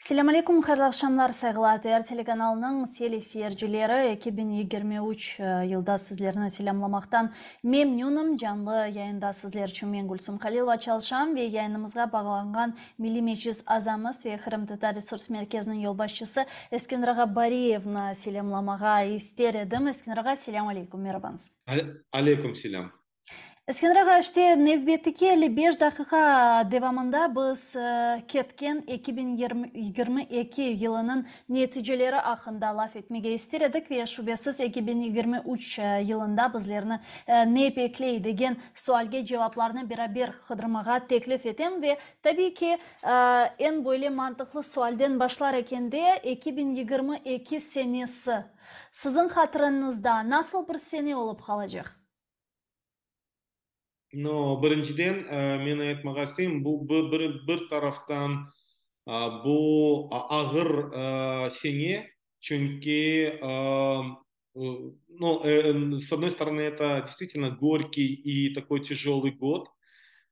Selam алейкум, қайырлы ақшамлар сайғылатыр телеканалының телесерджілері 2023 елда сізлеріні селямламақтан мемнюным жанлы яйында сізлер чумен Гүлсім Қалилова чалшам ве яйынымызға бағаланған милимеджіз азамыз ве Хырымтыта ресурс мерkezінің елбасшысы Ескендраға Бариевна селямламаға истер едім. Ескендраға селям алейкум, мерабаныз. Алейкум селям. Ескендраға іште невбеттіке әлі 5 дақиқа девамында біз кеткен 2022 елінің нетижелері ақында лаф етмеге істередік ве шубесіз 2023 елында біздеріні не пеклей деген суалге жауапларыны бер қыдырмаға теклif етем ве таби ки en böyle mantıklı суалден башлар екенде 2022 senesi sizin hatırınızda nasıl bir sene olup қалacak? Но біріншіден мен айтмаға істеймін, бұл бір тарафтан бұл ағыр сене, чөнки с одной стороны это действительно горький и такой тяжелый год,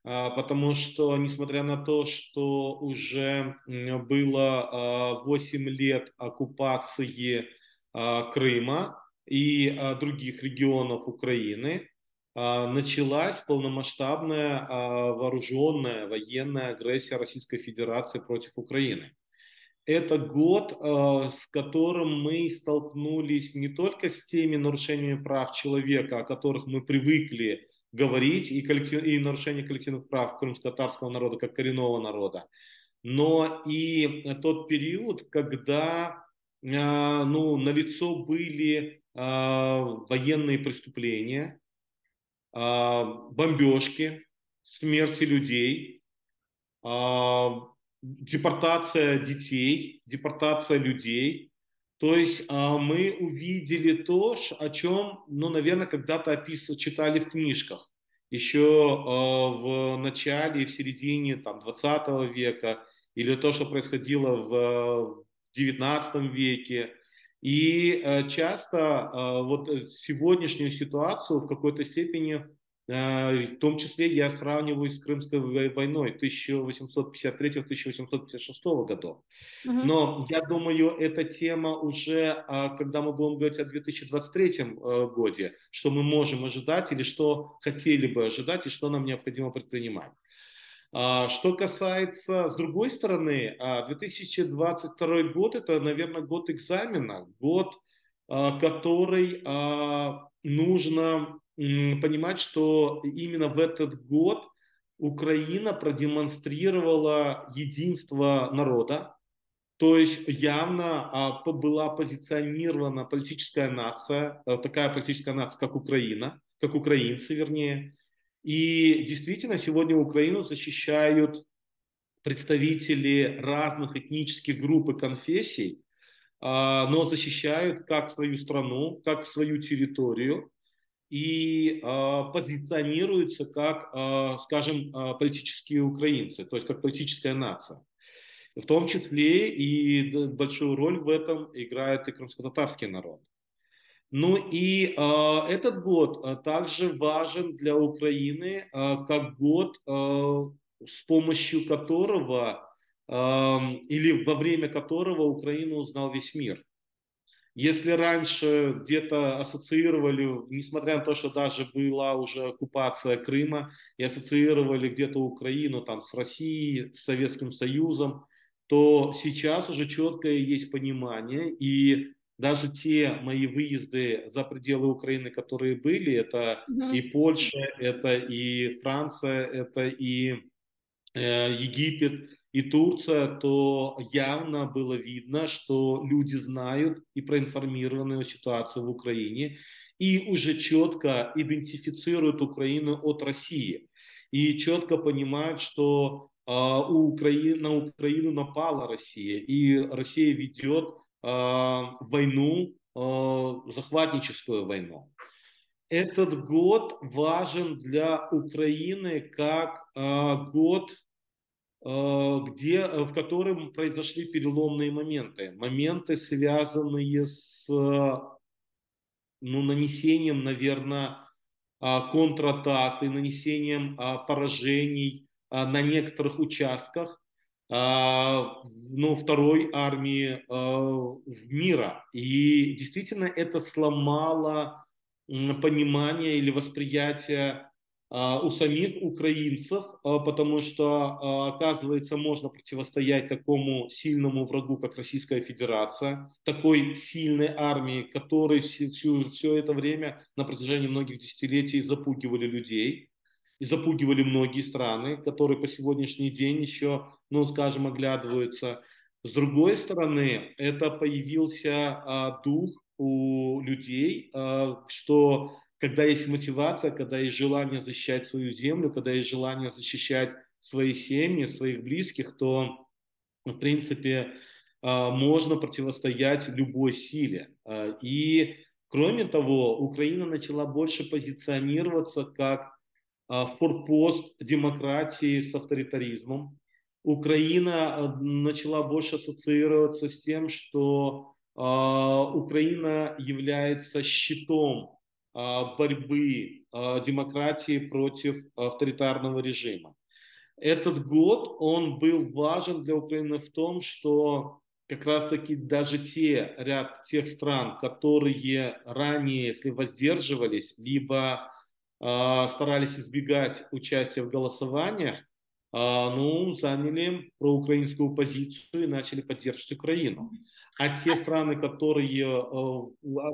потому что несмотря на то, что уже было 8 лет оккупации Крыма и других регионов Украины, началась полномасштабная вооруженная военная агрессия Российской Федерации против Украины. Это год, с которым мы столкнулись не только с теми нарушениями прав человека, о которых мы привыкли говорить, и нарушение коллективных прав крымско-татарского народа как коренного народа, но и тот период, когда налицо были военные преступления, бомбежки, смерти людей, депортация детей, депортация людей. То есть мы увидели то, о чем, наверное, когда-то читали в книжках. Еще в начале и в середине 20 века, или то, что происходило в 19 веке. И часто вот сегодняшнюю ситуацию в какой-то степени, в том числе я сравниваю с Крымской войной 1853-1856 годов. Но я думаю, эта тема уже, когда мы будем говорить о 2023 году, что мы можем ожидать или что хотели бы ожидать и что нам необходимо предпринимать. Что касается, с другой стороны, 2022 год, это, наверное, год экзамена, год, который нужно понимать, что именно в этот год Украина продемонстрировала единство народа, то есть явно была позиционирована политическая нация, такая политическая нация, как Украина, как украинцы, вернее. И действительно, сегодня Украину защищают представители разных этнических групп и конфессий, но защищают как свою страну, как свою территорию и позиционируются как, скажем, политические украинцы, то есть как политическая нация. В том числе и большую роль в этом играет и крымско-татарский народ. Ну и этот год также важен для Украины как год, с помощью которого или во время которого Украину узнал весь мир. Если раньше где-то ассоциировали, несмотря на то, что даже была уже оккупация Крыма, и ассоциировали где-то Украину там, с Россией, с Советским Союзом, то сейчас уже четкое есть понимание, и даже те мои выезды за пределы Украины, которые были, это и Польша, это и Франция, это и Египет и Турция, то явно было видно, что люди знают и проинформированы о ситуации в Украине и уже четко идентифицируют Украину от России и четко понимают, что на Украину напала Россия, и Россия ведет войну, захватническую войну. Этот год важен для Украины как год, в котором произошли переломные моменты. Моменты, связанные с нанесением, наверное, контратак и нанесением поражений на некоторых участках, ну, второй армии мира. И действительно это сломало понимание или восприятие у самих украинцев, потому что, оказывается, можно противостоять такому сильному врагу, как Российская Федерация, такой сильной армии, которой все это время на протяжении многих десятилетий запугивали людей и запугивали многие страны, которые по сегодняшний день еще, ну, скажем, оглядываются. С другой стороны, это появился дух у людей, что когда есть мотивация, когда есть желание защищать свою землю, когда есть желание защищать свои семьи, своих близких, то, в принципе, можно противостоять любой силе. И, кроме того, Украина начала больше позиционироваться как форпост демократии с авторитаризмом. Украина начала больше ассоциироваться с тем, что Украина является щитом борьбы демократии против авторитарного режима. Этот год, он был важен для Украины в том, что как раз-таки даже ряд тех стран, которые ранее, если воздерживались, либо старались избегать участия в голосованиях, ну, заняли проукраинскую позицию и начали поддерживать Украину. А те страны, которые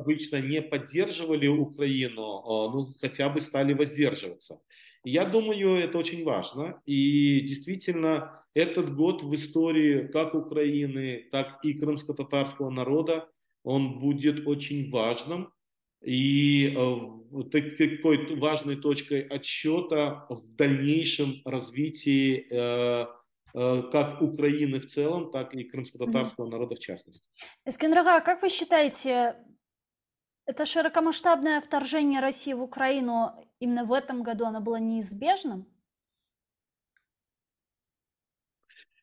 обычно не поддерживали Украину, ну, хотя бы стали воздерживаться. Я думаю, это очень важно. И действительно, этот год в истории как Украины, так и крымско-татарского народа, он будет очень важным. И такой важной точкой отсчета в дальнейшем развитии как Украины в целом, так и Мгм. крымско-татарского народа в частности. Эскендер ага, как вы считаете, это широкомасштабное вторжение России в Украину именно в этом году, оно было неизбежным?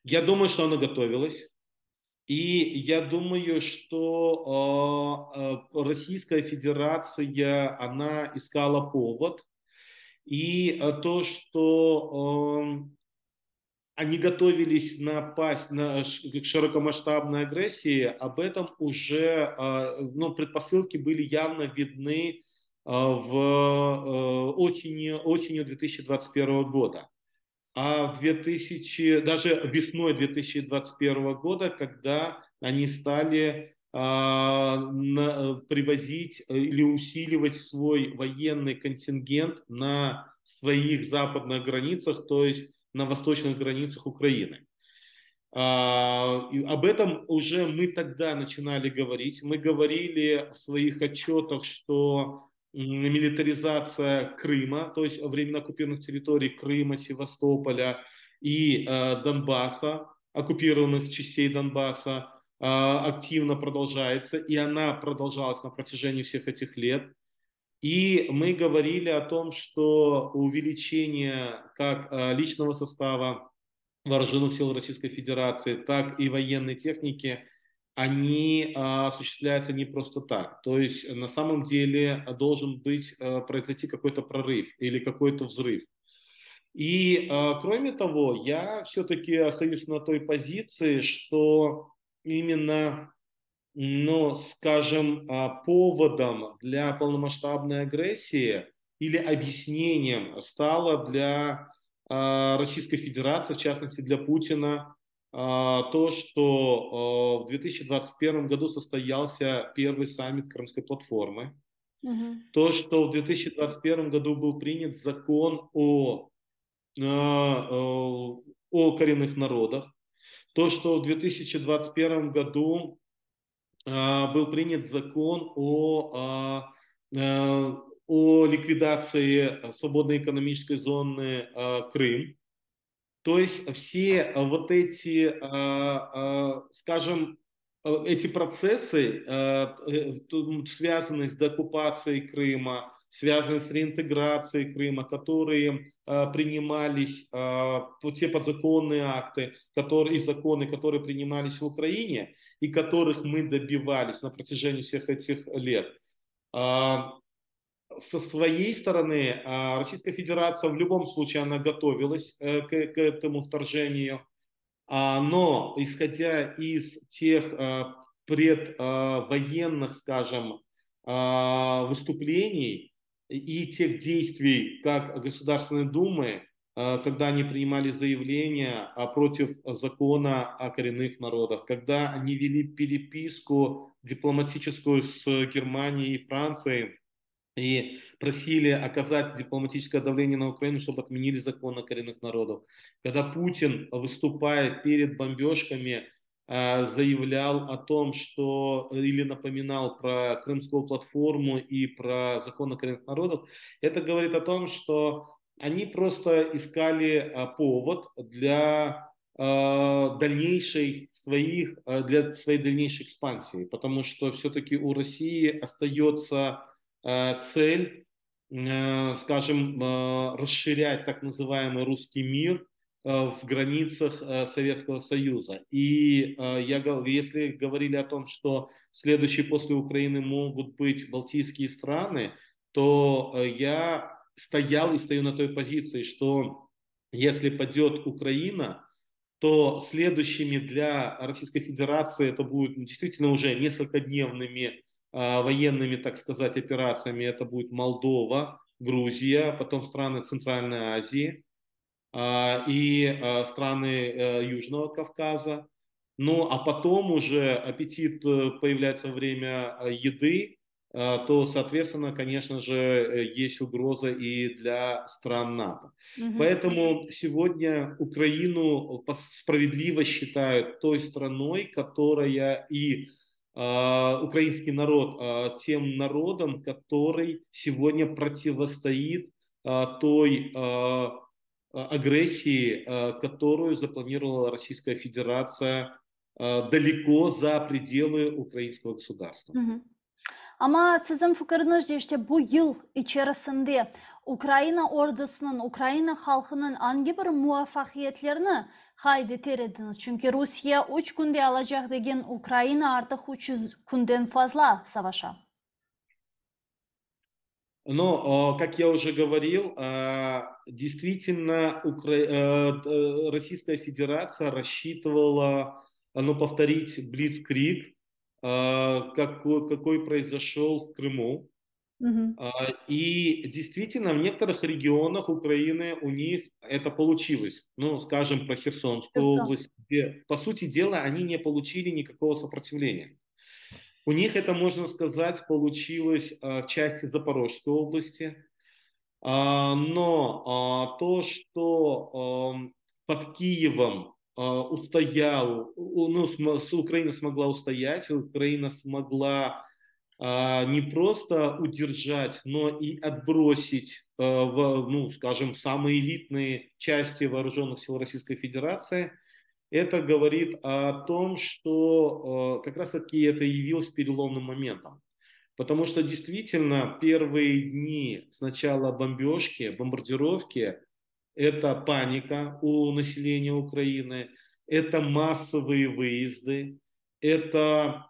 Я думаю, что она готовилась. И я думаю, что Российская Федерация, она искала повод. И то, что они готовились напасть к широкомасштабной агрессии, об этом уже, ну, предпосылки были явно видны осенью 2021 года. А даже весной 2021 года, когда они стали привозить или усиливать свой военный контингент на своих западных границах, то есть на восточных границах Украины. И об этом уже мы тогда начинали говорить. Мы говорили в своих отчетах, что милитаризация Крыма, то есть временно оккупированных территорий Крыма, Севастополя и Донбасса, оккупированных частей Донбасса, активно продолжается, и она продолжалась на протяжении всех этих лет. И мы говорили о том, что увеличение как личного состава вооруженных сил Российской Федерации, так и военной техники, они осуществляются не просто так. То есть на самом деле должен произойти какой-то прорыв или какой-то взрыв. И кроме того, я все-таки остаюсь на той позиции, что именно, ну, скажем, поводом для полномасштабной агрессии или объяснением стало для Российской Федерации, в частности для Путина, то, что в 2021 году состоялся первый саммит Крымской платформы, Мгм. то, что в 2021 году был принят закон о коренных народах, то, что в 2021 году был принят закон о ликвидации свободной экономической зоны Крым. То есть все вот эти, скажем, эти процессы, связанные с деоккупацией Крыма, связанные с реинтеграцией Крыма, которые принимались, те подзаконные акты и законы, которые принимались в Украине и которых мы добивались на протяжении всех этих лет. Со своей стороны, Российская Федерация в любом случае она готовилась к этому вторжению. Но исходя из тех предвоенных, скажем, выступлений и тех действий, как Государственной Думы, когда они принимали заявления против закона о коренных народах, когда они вели переписку дипломатическую с Германией и Францией, и просили оказать дипломатическое давление на Украину, чтобы отменили закон о коренных народов. Когда Путин, выступая перед бомбежками, заявлял о том, что или напоминал про Крымскую платформу и про закон о коренных народов, это говорит о том, что они просто искали повод для для своей дальнейшей экспансии, потому что все-таки у России остается цель, скажем, расширять так называемый русский мир в границах Советского Союза. И если говорили о том, что следующие после Украины могут быть балтийские страны, то я стоял и стою на той позиции, что если падет Украина, то следующими для Российской Федерации это будет действительно уже несколькодневными военными, так сказать, операциями. Это будет Молдова, Грузия, потом страны Центральной Азии и страны Южного Кавказа. Ну, а потом уже аппетит появляется во время еды, то, соответственно, конечно же, есть угроза и для стран НАТО. Мгм. Поэтому сегодня Украину справедливо считают той страной, которая и украинский народ тем народом, который сегодня противостоит той агрессии, которую запланировала Российская Федерация далеко за пределы украинского государства. Мгм. Ama sizin fikrinizce işte bu yıl içerisinde Ukrayna ordusunun, Ukrayna halkının hangi bir muvaffakiyetlerini haydeter ediniz? Çünkü Rusya 3 günde alacak degen Ukrayna artık 300 günden fazla savaşa. Но, как я уже говорил, действительно Российская Федерация рассчитывала повторить блицкриг, какой произошел в Крыму. Мгм. И действительно, в некоторых регионах Украины у них это получилось. Ну, скажем, про Херсонскую Херсон. область, где, по сути дела, они не получили никакого сопротивления. У них это, можно сказать, получилось в части Запорожской области. Но то, что под Киевом Украина смогла устоять, Украина смогла не просто удержать, но и отбросить скажем, самые элитные части вооруженных сил Российской Федерации. Это говорит о том, что как раз-таки это явилось переломным моментом. Потому что действительно первые дни с начала бомбардировки, это паника у населения Украины, это массовые выезды, это,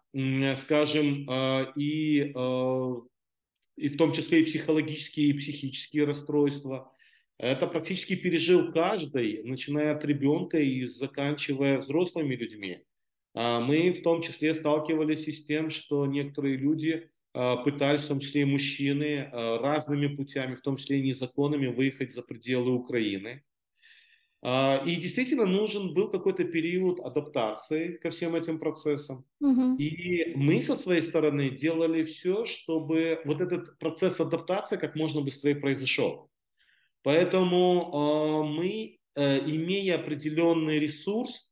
скажем, и в том числе и психологические, и психические расстройства. Это практически пережил каждый, начиная от ребенка и заканчивая взрослыми людьми. Мы в том числе сталкивались и с тем, что некоторые люди пытались, в том числе и мужчины, разными путями, в том числе и незаконными, выехать за пределы Украины. И действительно нужен был какой-то период адаптации ко всем этим процессам. Мгм. И мы со своей стороны делали все, чтобы вот этот процесс адаптации как можно быстрее произошел. Поэтому мы, имея определенный ресурс,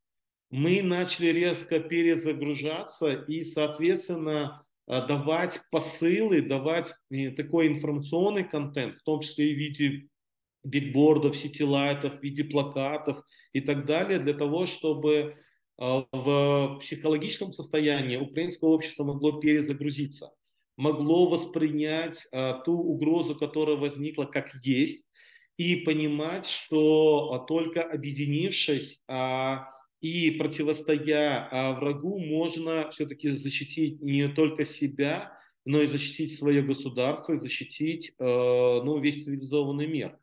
мы начали резко перезагружаться и, соответственно, давать посылы, давать такой информационный контент, в том числе и в виде бигбордов, сетилайтов, в виде плакатов и так далее, для того, чтобы в психологическом состоянии украинское общество могло перезагрузиться, могло воспринять ту угрозу, которая возникла как есть, и понимать, что только объединившись и противостоя врагу, можно все-таки защитить не только себя, но и защитить свое государство, и защитить весь цивилизованный мир.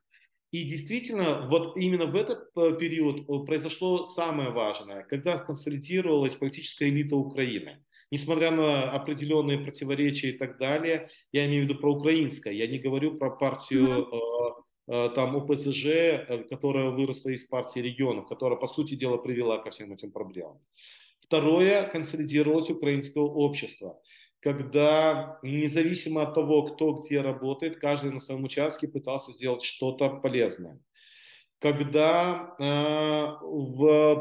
И действительно, вот именно в этот период произошло самое важное, когда консолидировалась политическая элита Украины. Несмотря на определенные противоречия и так далее, я имею в виду про украинское, я не говорю про партию Мгм. там ОПЗЖ, которая выросла из партии регионов, которая, по сути дела, привела ко всем этим проблемам. Второе, консолидировалось украинское общество, когда независимо от того, кто где работает, каждый на своем участке пытался сделать что-то полезное. Когда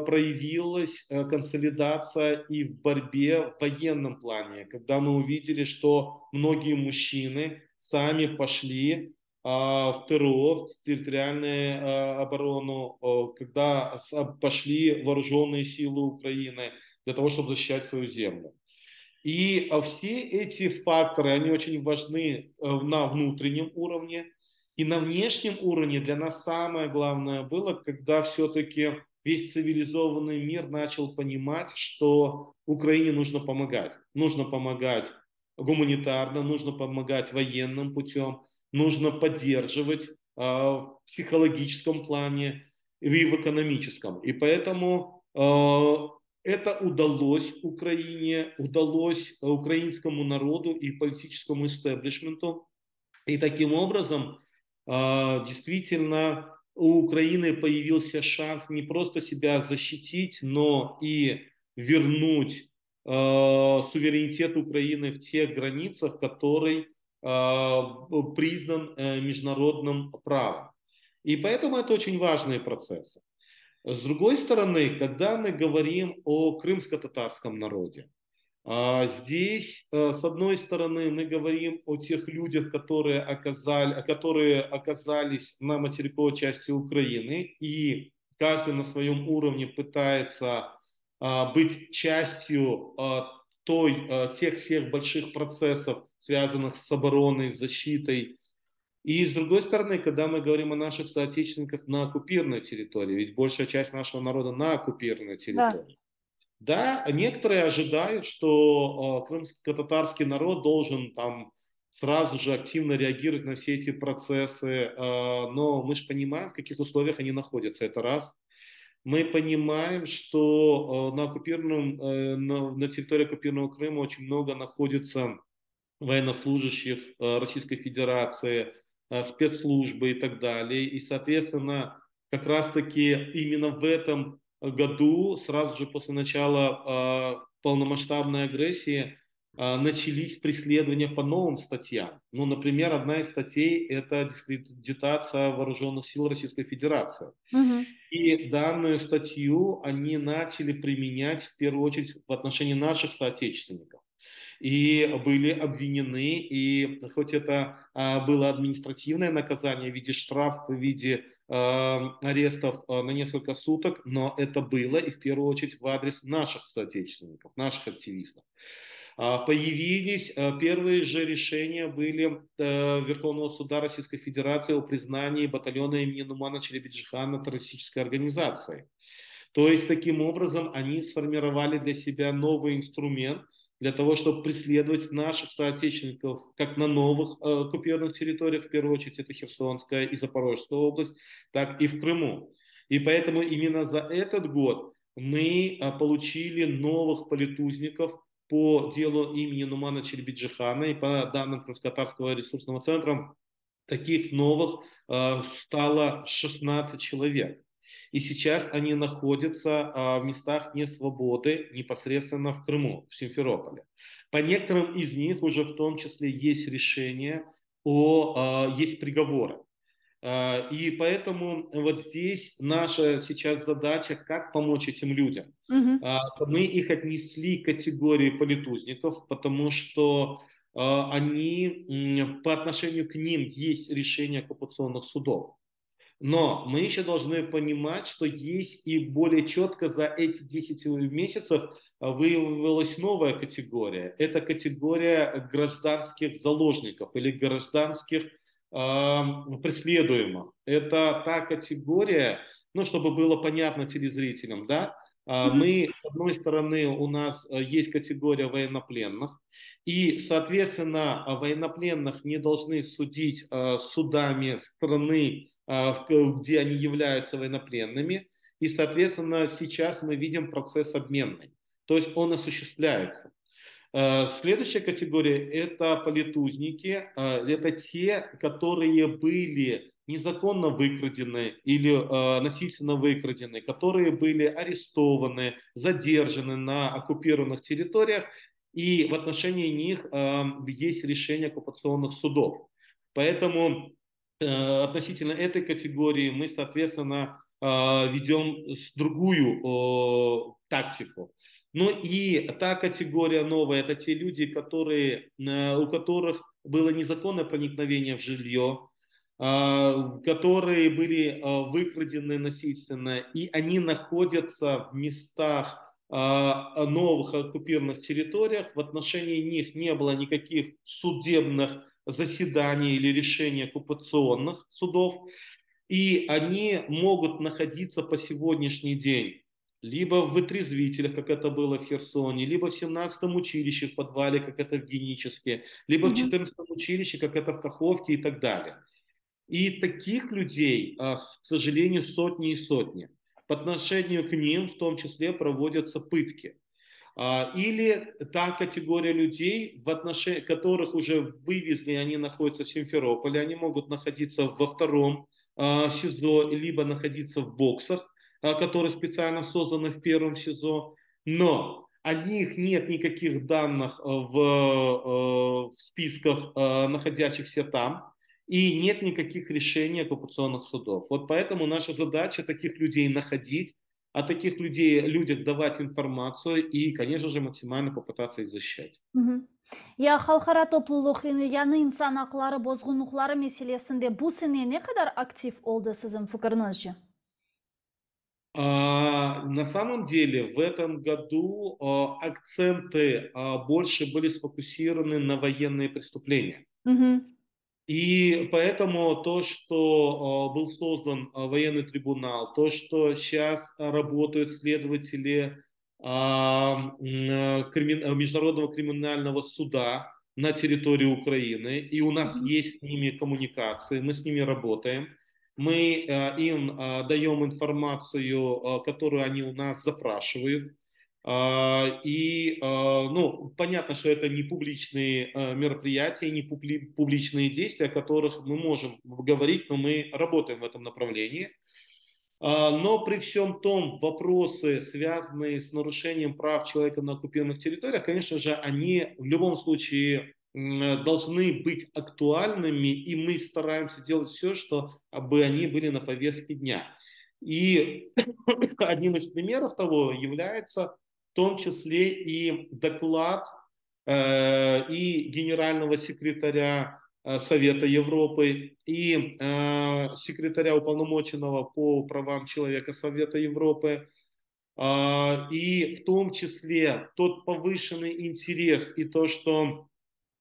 проявилась консолидация и в борьбе в военном плане, когда мы увидели, что многие мужчины сами пошли в ТРО, в территориальную оборону, когда пошли вооруженные силы Украины для того, чтобы защищать свою землю. И все эти факторы, они очень важны на внутреннем уровне. И на внешнем уровне для нас самое главное было, когда все-таки весь цивилизованный мир начал понимать, что Украине нужно помогать. Нужно помогать гуманитарно, нужно помогать военным путем, нужно поддерживать в психологическом плане и в экономическом. И поэтому это удалось Украине, удалось украинскому народу и политическому истеблишменту. И таким образом, действительно, у Украины появился шанс не просто себя защитить, но и вернуть суверенитет Украины в тех границах, который признан международным правом. И поэтому это очень важные процессы. С другой стороны, когда мы говорим о крымско-татарском народе, здесь, с одной стороны, мы говорим о тех людях, которые оказались на материковой части Украины, и каждый на своем уровне пытается быть частью тех всех больших процессов, связанных с обороной, с защитой. И с другой стороны, когда мы говорим о наших соотечественниках на оккупированной территории, ведь большая часть нашего народа на оккупированной Да. территории. Да, некоторые ожидают, что крымско-татарский народ должен там сразу же активно реагировать на все эти процессы, но мы же понимаем, в каких условиях они находятся. Это раз. Мы понимаем, что на территории оккупированного Крыма очень много находится военнослужащих Российской Федерации, спецслужбы и так далее. И, соответственно, как раз-таки именно в этом году, сразу же после начала полномасштабной агрессии, начались преследования по новым статьям. Ну, например, одна из статей – это дискредитация вооруженных сил Российской Федерации. Мгм. И данную статью они начали применять в первую очередь в отношении наших соотечественников и были обвинены, и хоть это было административное наказание в виде штрафа, в виде арестов на несколько суток, но это было и в первую очередь в адрес наших соотечественников, наших активистов. Появились первые же решения были Верховного суда Российской Федерации о признании батальона имени Нумана Челебиджихана террористической организацией. То есть таким образом они сформировали для себя новый инструмент для того, чтобы преследовать наших соотечественников как на новых оккупированных территориях, в первую очередь это Херсонская и Запорожская область, так и в Крыму. И поэтому именно за этот год мы получили новых политузников по делу имени Нумана Челебиджихана, и по данным Крымско-Татарского ресурсного центра таких новых стало 16 человек. И сейчас они находятся в местах несвободы непосредственно в Крыму, в Симферополе. По некоторым из них уже в том числе есть решения, есть приговоры. И поэтому вот здесь наша сейчас задача, как помочь этим людям. Мгм. Мы их отнесли к категории политузников, потому что по отношению к ним есть решения оккупационных судов. Но мы еще должны понимать, что есть и более четко за эти 10 месяцев выявилась новая категория. Это категория гражданских заложников или гражданских преследуемых. Это та категория, ну, чтобы было понятно телезрителям, да, Мгм. мы, с одной стороны, у нас есть категория военнопленных, и, соответственно, военнопленных не должны судить судами страны, где они являются военнопленными. И, соответственно, сейчас мы видим процесс обменный. То есть он осуществляется. Следующая категория – это политузники. Это те, которые были незаконно выкрадены или насильственно выкрадены, которые были арестованы, задержаны на оккупированных территориях, и в отношении них есть решение оккупационных судов. Поэтому относительно этой категории мы, соответственно, ведем другую тактику. Ну и та категория новая – это те люди, у которых было незаконное проникновение в жилье, которые были выкрадены насильственно, и они находятся в местах новых оккупированных территориях. В отношении них не было никаких судебных заседаний или решений оккупационных судов, и они могут находиться по сегодняшний день либо в вытрезвителях, как это было в Херсоне, либо в 17-м училище в подвале, как это в Геническе, либо в Мгм. 14-м училище, как это в Каховке и так далее. И таких людей, к сожалению, сотни и сотни. По отношению к ним в том числе проводятся пытки. Или та категория людей, в отношении которых уже вывезли, они находятся в Симферополе, они могут находиться во втором СИЗО, либо находиться в боксах, которые специально созданы в первом СИЗО, но о них нет никаких данных в списках находящихся там, и нет никаких решений оккупационных судов. Вот поэтому наша задача таких людей находить, о таких людях давать информацию и, конечно же, максимально попытаться их защищать. Мгм. Я халкара топлулук яны инсан акылары бозгунлуклары меселесинде бу сene ne kadar актив oldu sizin fikrinizce? На самом деле в этом году акценты больше были сфокусированы на военные преступления. Мгм. И поэтому то, что был создан военный трибунал, то, что сейчас работают следователи Международного криминального суда на территории Украины, и у нас Мгм. есть с ними коммуникации, мы с ними работаем, мы им даем информацию, которую они у нас запрашивают. Ну, понятно, что это не публичные мероприятия, не публичные действия, о которых мы можем говорить, но мы работаем в этом направлении. Но при всем том, вопросы, связанные с нарушением прав человека на оккупированных территориях, конечно же, они в любом случае должны быть актуальными, и мы стараемся делать все, чтобы они были на повестке дня. И одним из примеров того является в том числе и доклад и генерального секретаря Совета Европы и секретаря уполномоченного по правам человека Совета Европы, и в том числе тот повышенный интерес и то, что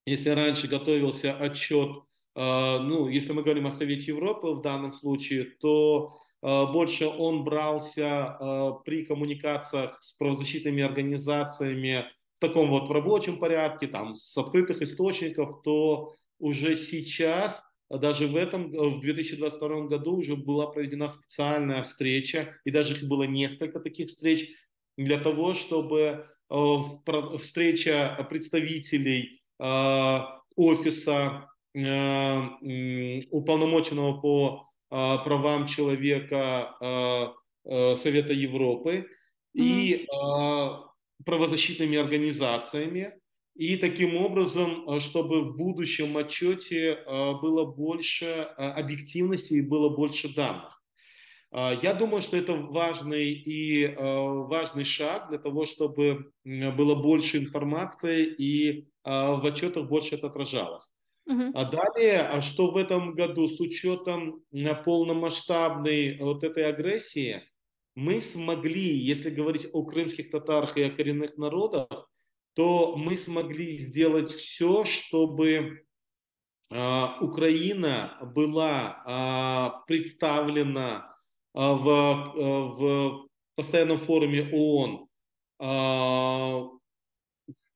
если раньше готовился отчет, ну, если мы говорим о Совете Европы в данном случае, то больше он брался при коммуникациях с правозащитными организациями в таком вот в рабочем порядке, там, с открытых источников, то уже сейчас, даже в 2022 году уже была проведена специальная встреча, и даже их было несколько таких встреч, для того, чтобы встреча представителей офиса уполномоченного по правам человека Совета Европы Мгм. и правозащитными организациями. И таким образом, чтобы в будущем отчете было больше объективности и было больше данных. Я думаю, что это важный шаг для того, чтобы было больше информации и в отчетах больше это отражалось. Мгм. А далее, что в этом году с учетом полномасштабной вот этой агрессии, мы смогли, если говорить о крымских татарах и о коренных народах, то мы смогли сделать все, чтобы Украина была представлена в постоянном форуме ООН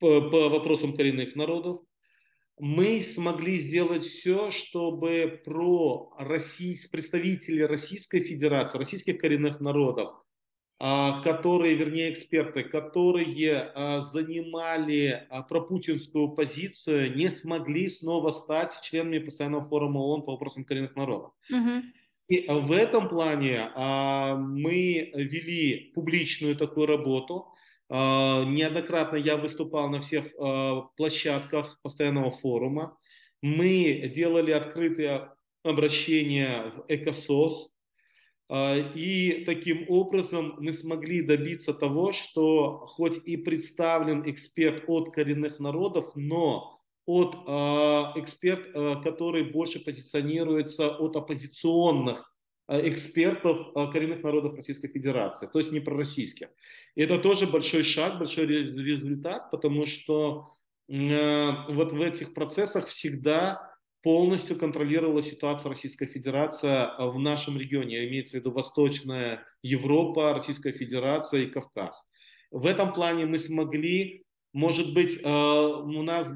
по вопросам коренных народов. мы смогли сделать все, чтобы представители Российской Федерации, российских коренных народов, которые, вернее, эксперты, которые занимали пропутинскую позицию, не смогли снова стать членами постоянного форума ООН по вопросам коренных народов. Мгм. И в этом плане мы вели публичную такую работу. Неоднократно я выступал на всех площадках постоянного форума. Мы делали открытые обращения в ЭКОСОС. И таким образом мы смогли добиться того, что хоть и представлен эксперт от коренных народов, но эксперт, который больше позиционируется от оппозиционных экспертов коренных народов Российской Федерации, то есть не пророссийских. И это тоже большой шаг, большой результат, потому что вот в этих процессах всегда полностью контролировала ситуацию Российская Федерация в нашем регионе, имеется в виду Восточная Европа, Российская Федерация и Кавказ. В этом плане мы смогли, может быть, у нас,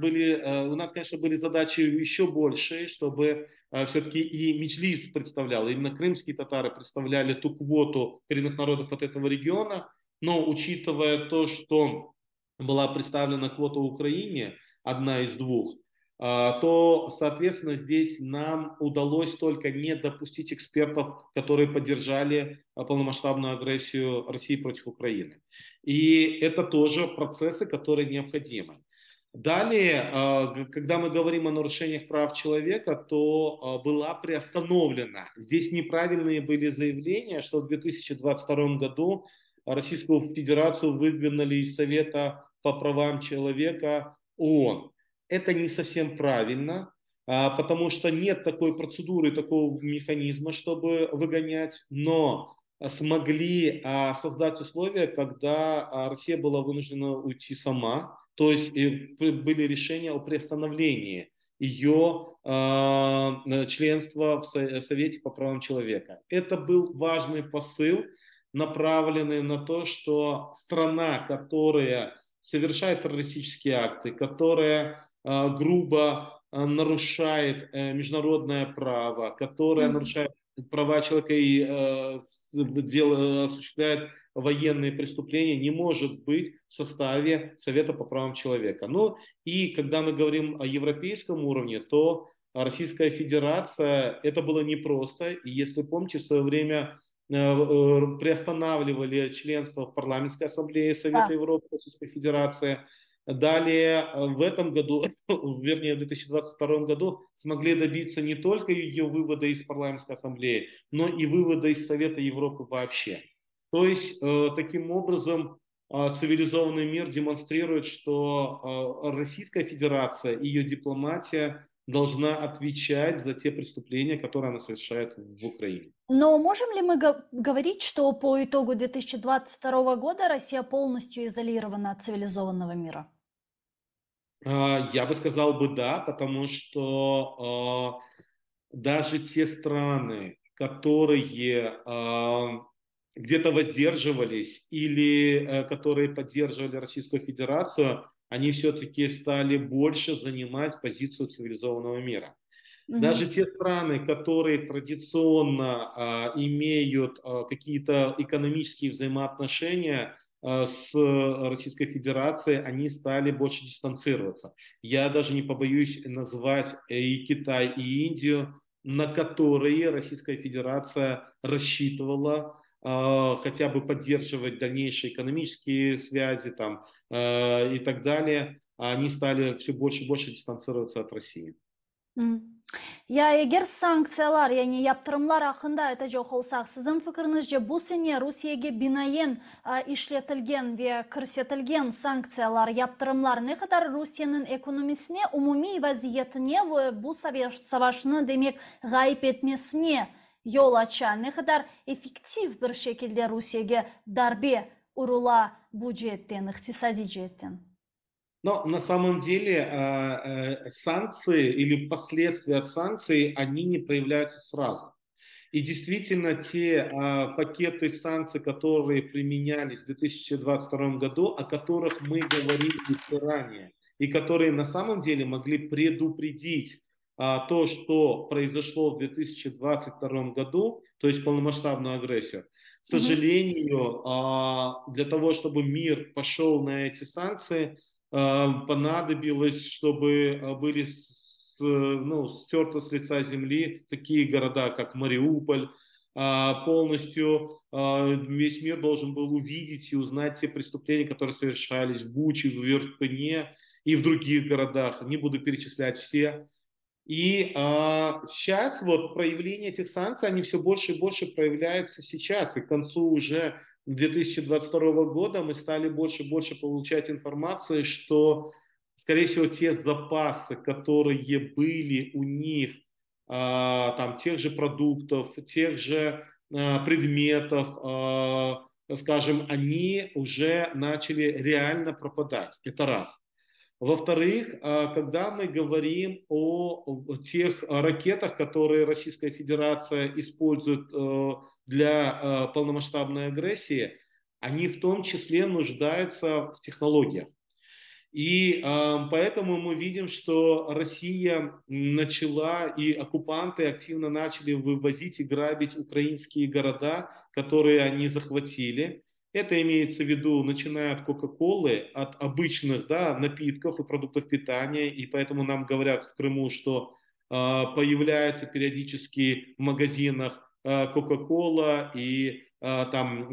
конечно, были задачи еще большие, чтобы все-таки и Меджлис представлял, именно крымские татары представляли ту квоту коренных народов от этого региона, но учитывая то, что была представлена квота Украине, одна из двух, то, соответственно, здесь нам удалось только не допустить экспертов, которые поддержали полномасштабную агрессию России против Украины. И это тоже процессы, которые необходимы. Далее, когда мы говорим о нарушениях прав человека, то была приостановлена. Здесь неправильные были заявления, что в 2022 году Российскую Федерацию выгнали из Совета по правам человека ООН. Это не совсем правильно, потому что нет такой процедуры, такого механизма, чтобы выгонять, но смогли создать условия, когда Россия была вынуждена уйти сама, то есть были решения о приостановлении ее членства в Совете по правам человека. Это был важный посыл, направленный на то, что страна, которая совершает террористические акты, которая грубо нарушает международное право, которая Мгм. нарушает права человека и осуществляет военные преступления, не может быть в составе Совета по правам человека. Ну и когда мы говорим о европейском уровне, то Российская Федерация, это было непросто. И если помните, в свое время приостанавливали членство в парламентской ассамблее Совета Да. Европы Российской Федерации. Далее в этом году, вернее в 2022 году, смогли добиться не только ее вывода из парламентской ассамблеи, но и вывода из Совета Европы вообще. То есть таким образом цивилизованный мир демонстрирует, что Российская Федерация и ее дипломатия должна отвечать за те преступления, которые она совершает в Украине. Но можем ли мы говорить, что по итогу 2022 года Россия полностью изолирована от цивилизованного мира? Я бы сказал бы да, потому что даже те страны, которые где-то воздерживались или которые поддерживали Российскую Федерацию, они все-таки стали больше занимать позицию цивилизованного мира. Мгм. Даже те страны, которые традиционно имеют какие-то экономические взаимоотношения с Российской Федерацией, они стали больше дистанцироваться. Я даже не побоюсь назвать и Китай, и Индию, на которые Российская Федерация рассчитывала хотя бы поддерживать дальнейшие экономические связи там, и так далее. Они стали все больше и больше дистанцироваться от России. Мгм. Я эгер санкциялар, яғни яптырымлар ақында айта жоқ олсақ, сіздің пікіріңізше бұл сене Русияге бинайен ишлетілген ве кірсетілген санкциялар, яптырымлар не қадар Русияның экономисіне, умуми вазиетіне бұл савашыны демек ғайып етмесіне yol açar, ne kadar efektif bir şekilde Rusya'ya darbe uğrula bu cihetten, iktisadi cihetten. Но на самом деле санкции или последствия от санкций, они не проявляются сразу. И действительно, те пакеты санкций, которые применялись в 2022 году, о которых мы говорили ранее, и которые на самом деле могли предупредить то, что произошло в 2022 году, то есть полномасштабную агрессию. К Мгм. сожалению, для того, чтобы мир пошел на эти санкции, понадобилось, чтобы были ну, стерты с лица земли такие города, как Мариуполь. Полностью весь мир должен был увидеть и узнать те преступления, которые совершались в Буче, в Ирпене и в других городах. Не буду перечислять все. И сейчас вот проявление этих санкций, они все больше и больше проявляются сейчас. И к концу уже 2022 года мы стали больше и больше получать информацию, что, скорее всего, те запасы, которые были у них, там, тех же продуктов, тех же предметов, скажем, они уже начали реально пропадать. Это раз. Во-вторых, когда мы говорим о тех ракетах, которые Российская Федерация использует для полномасштабной агрессии, они в том числе нуждаются в технологиях. И поэтому мы видим, что Россия начала и оккупанты активно начали вывозить и грабить украинские города, которые они захватили. Это имеется в виду, начиная от Кока-Колы, от обычных, да, напитков и продуктов питания. И поэтому нам говорят в Крыму, что появляются периодически в магазинах Кока-Кола и там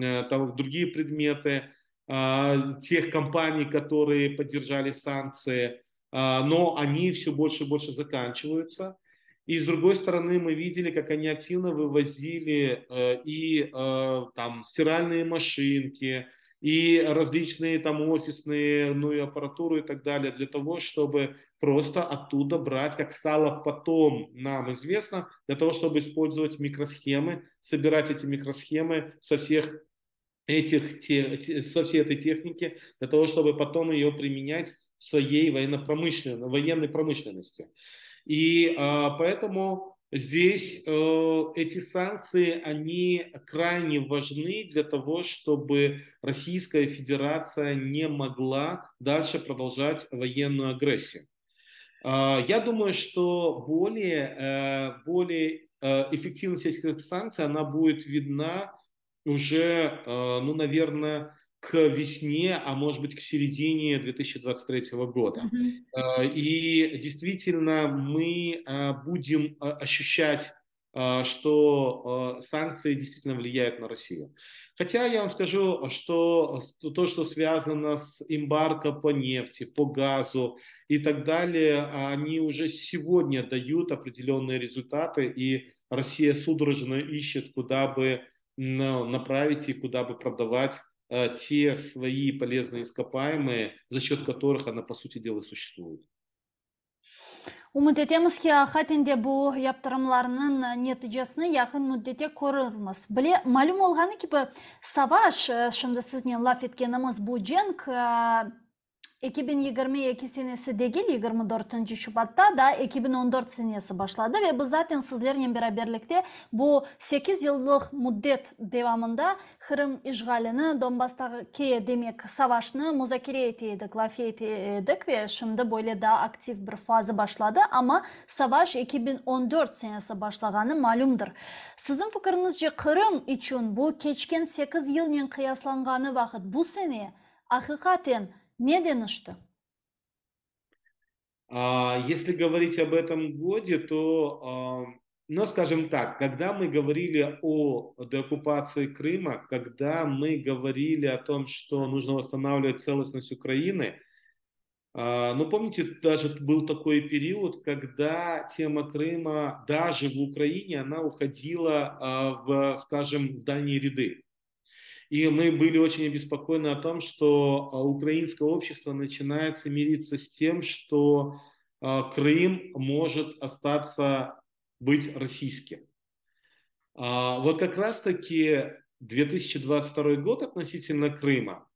другие предметы тех компаний, которые поддержали санкции, но они все больше и больше заканчиваются. И с другой стороны, мы видели, как они активно вывозили там стиральные машинки, и различные там офисные, ну и аппаратуру и так далее, для того, чтобы просто оттуда брать, как стало потом нам известно, для того, чтобы использовать микросхемы, собирать эти микросхемы со всех со всей этой техники для того, чтобы потом ее применять в своей военной промышленности. И поэтому здесь эти санкции, они крайне важны для того, чтобы Российская Федерация не могла дальше продолжать военную агрессию. Я думаю, что более эффективность этих санкций, она будет видна уже, ну, наверное, к весне, а может быть к середине 2023 года. Мгм. И действительно мы будем ощущать, что санкции действительно влияют на Россию. Хотя я вам скажу, что то, что связано с эмбарго по нефти, по газу и так далее, они уже сегодня дают определенные результаты, и Россия судорожно ищет, куда бы направить и куда бы продавать те свои полезные ископаемые, за счет которых она, по сути дела, существует. Umut etemiz ki, hakatinde bu yaptırımlarının neticesini yakın müddete görürüz. Bile malum olğanı ki bu savaş, şimdi sizin laf etkenimiz bu cenk 2022 senesi değil, 24 Şubat'ta da 2014 senesi başladı ve biz zaten sizlerle beraberlikte bu 8 yıllık müddet devamında Kırım işgalini, Donbas'taki demek savaşını müzakere ettik, laf ettik ve şimdi böyle daha aktif bir fazı başladı ama savaş 2014 senesi başlağanı malumdur. Sizin fikrinizce Kırım için bu geçken 8 yılın kıyaslanğanı vakit bu sene hakikaten ne denişti? Если говорить об этом годе, то, ну, скажем так, когда мы говорили о деоккупации Крыма, когда мы говорили о том, что нужно восстанавливать целостность Украины, ну, помните, даже был такой период, когда тема Крыма даже в Украине, она уходила скажем, в дальние ряды. И мы были очень обеспокоены о том, что украинское общество начинает мириться с тем, что Крым может остаться быть российским. Вот как раз-таки 2022 год относительно Крыма,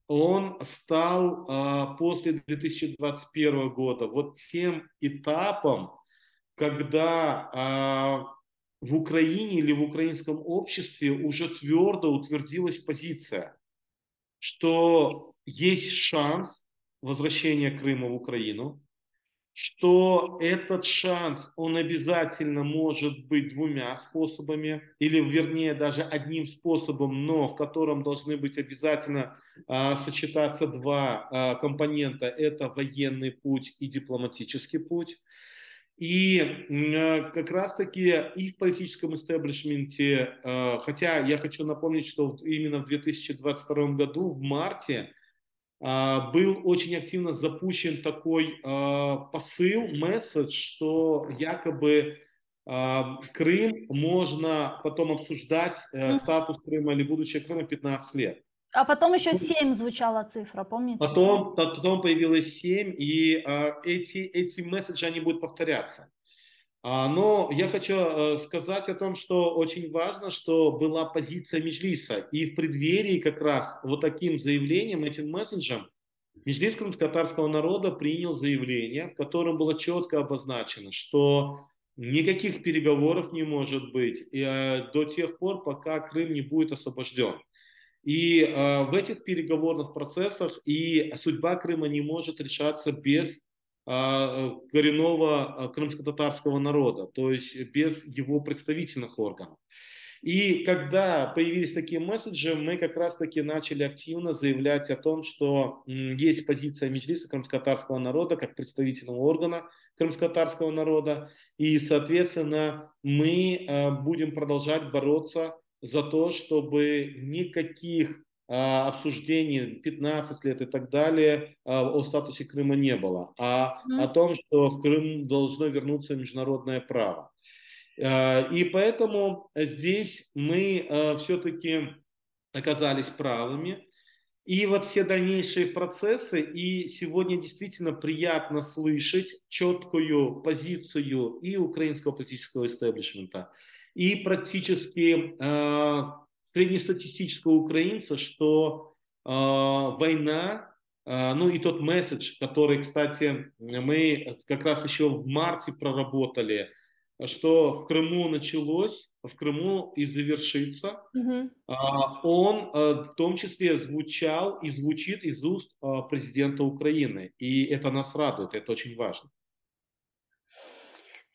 он стал после 2021 года вот тем этапом, когда в Украине или в украинском обществе уже твердо утвердилась позиция, что есть шанс возвращения Крыма в Украину, что этот шанс, он обязательно может быть двумя способами, или вернее даже одним способом, но в котором должны быть обязательно сочетаться два компонента, это военный путь и дипломатический путь. И как раз-таки и в политическом истеблишменте, хотя я хочу напомнить, что именно в 2022 году, в марте, был очень активно запущен такой посыл, месседж, что якобы Крым можно потом обсуждать, статус Крыма или будущее Крыма 15 лет. А потом еще 7 звучала цифра, помните? Потом появилось 7, и эти месседжи, они будут повторяться. Но я хочу сказать о том, что очень важно, что была позиция Меджлиса. И в преддверии как раз вот таким заявлением, этим месседжем, Меджлис крымско-татарского народа принял заявление, в котором было четко обозначено, что никаких переговоров не может быть до тех пор, пока Крым не будет освобожден. И в этих переговорных процессах и судьба Крыма не может решаться без коренного крымско-татарского народа, то есть без его представительных органов. И когда появились такие месседжи, мы как раз-таки начали активно заявлять о том, что есть позиция Меджлиса крымско-татарского народа как представительного органа крымско-татарского народа, и, соответственно, мы будем продолжать бороться за то, чтобы никаких обсуждений 15 лет и так далее о статусе Крыма не было, а о том, что в Крым должно вернуться международное право. И поэтому здесь мы все-таки оказались правыми. И вот все дальнейшие процессы, и сегодня действительно приятно слышать четкую позицию и украинского политического истеблишмента, и практически среднестатистического украинца, что война, ну и тот месседж, который, кстати, мы как раз еще в марте проработали, что в Крыму началось, в Крыму и завершится, он в том числе звучал и звучит из уст президента Украины. И это нас радует, это очень важно.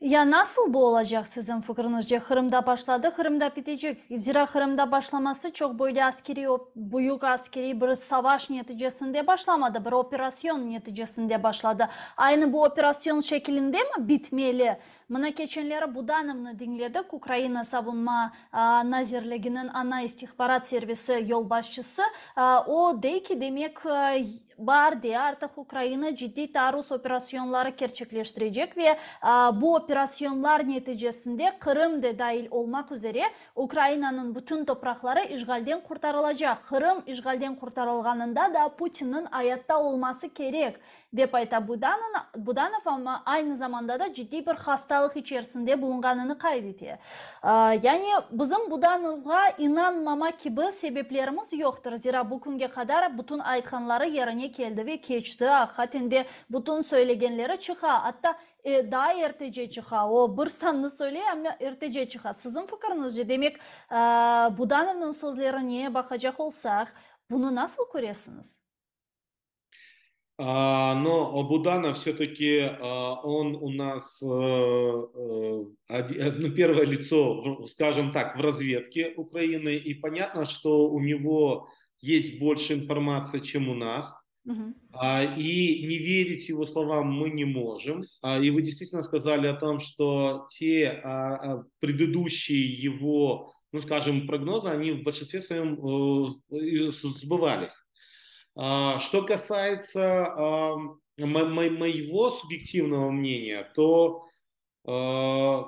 Ya nasıl bu olacak sizin fikrinizce? Kırım'da başladı, Kırım'da bitecek. Zira Kırım'da başlaması çok böyle askeri, büyük askeri bir savaş neticesinde başlamadı. Bir operasyon neticesinde başladı. Aynı bu operasyon şeklinde mi bitmeli? Mına geçenlere Budanov'nu dinledik. Ukrayna Savunma Nazirliği'nin ana istihbarat servisi yol başçısı. O dey ki demek var diye artık Ukrayna ciddi taarruz operasyonları gerçekleştirecek ve bu operasyonlar neticesinde Kırım da dahil olmak üzere Ukrayna'nın bütün toprakları işgalden kurtarılacak. Kırım işgalden kurtarılganında da Putin'in hayatta olması gerek dep ayta Budanov, ama aynı zamanda da ciddi bir hastalık içerisinde bulunganını kaydediyor. Yani bizim Budanov'a inanmamak gibi sebeplerimiz yoktur. Zira bugüne kadar bütün aytkanları yerine geldi ve geçti. Hakikaten bütün söylegenleri çıka. Hatta daha ertece çıka. O bir sanını söyleye ama ertece çıka. Sizin fikrinizce demek Budanov'un sözlerine bakacak olsak bunu nasıl görüyorsunuz? Но Буданов все-таки он у нас ну, первое лицо, скажем так, в разведке Украины, и понятно, что у него есть больше информации, чем у нас. И не верить его словам мы не можем. И вы действительно сказали о том, что те предыдущие его, ну скажем, прогнозы, они в большинстве своем сбывались. Что касается моего субъективного мнения, то,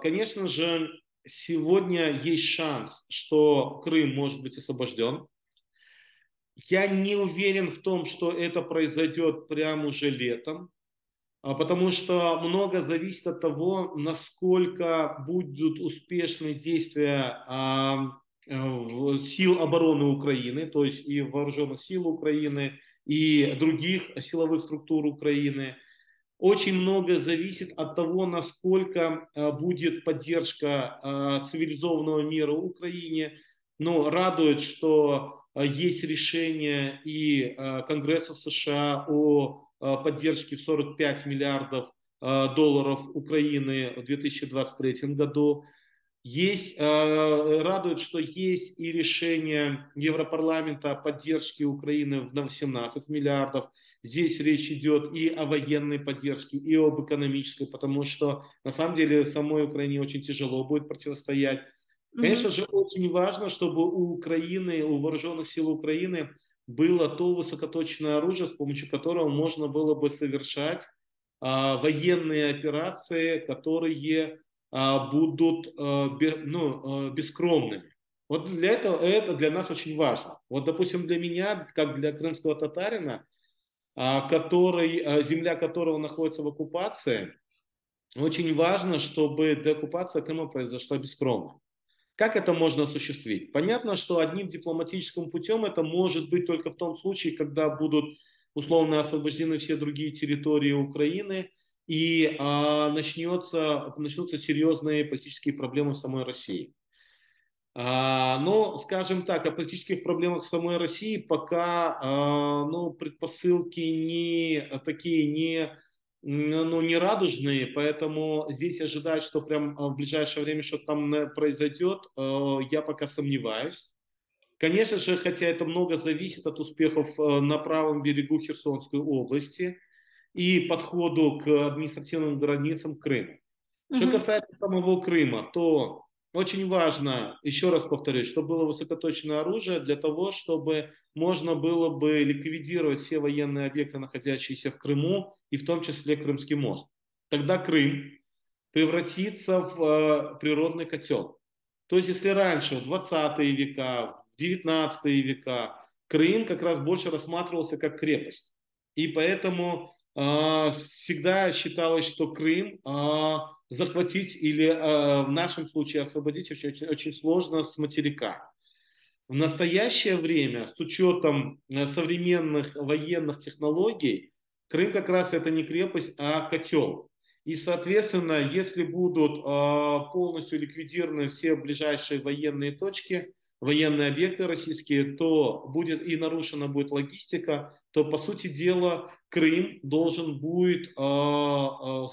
конечно же, сегодня есть шанс, что Крым может быть освобожден. Я не уверен в том, что это произойдет прямо уже летом, потому что много зависит от того, насколько будут успешны действия сил обороны Украины, то есть и вооруженных сил Украины, и других силовых структур Украины. Очень много зависит от того, насколько будет поддержка цивилизованного мира Украине. Но радует, что есть решение и Конгресса США о поддержки в 45 миллиардов долларов Украины в 2023 году. Радует, что есть и решение Европарламента о поддержке Украины на 18 миллиардов. Здесь речь идет и о военной поддержке, и об экономической, потому что на самом деле самой Украине очень тяжело будет противостоять. Конечно же, очень важно, чтобы у Украины, у вооруженных сил Украины было то высокоточное оружие, с помощью которого можно было бы совершать военные операции, которые будут бескровными. Вот для этого это для нас очень важно. Вот, допустим, для меня, как для крымского татарина, земля которого находится в оккупации, очень важно, чтобы деоккупация Крыма произошла бескровно. Как это можно осуществить? Понятно, что одним дипломатическим путем это может быть только в том случае, когда будут условно освобождены все другие территории Украины и начнутся серьезные политические проблемы в самой России. Но, скажем так, о политических проблемах в самой России пока предпосылки не радужные, поэтому здесь ожидать, что прям в ближайшее время что-то там произойдет, я пока сомневаюсь. Конечно же, хотя это много зависит от успехов на правом берегу Херсонской области и подходу к административным границам Крыма. Что касается самого Крыма, то очень важно, еще раз повторюсь, чтобы было высокоточное оружие для того, чтобы можно было бы ликвидировать все военные объекты, находящиеся в Крыму, и в том числе Крымский мост. Тогда Крым превратится в природный котел. То есть, если раньше, в 20-е века, в 19-е века, Крым как раз больше рассматривался как крепость. И поэтому всегда считалось, что Крым захватить или в нашем случае освободить очень сложно с материка. В настоящее время, с учетом современных военных технологий, Крым как раз это не крепость, а котел. И, соответственно, если будут полностью ликвидированы все ближайшие военные точки, военные объекты российские, то будет и нарушена будет логистика, то, по сути дела, Крым должен будет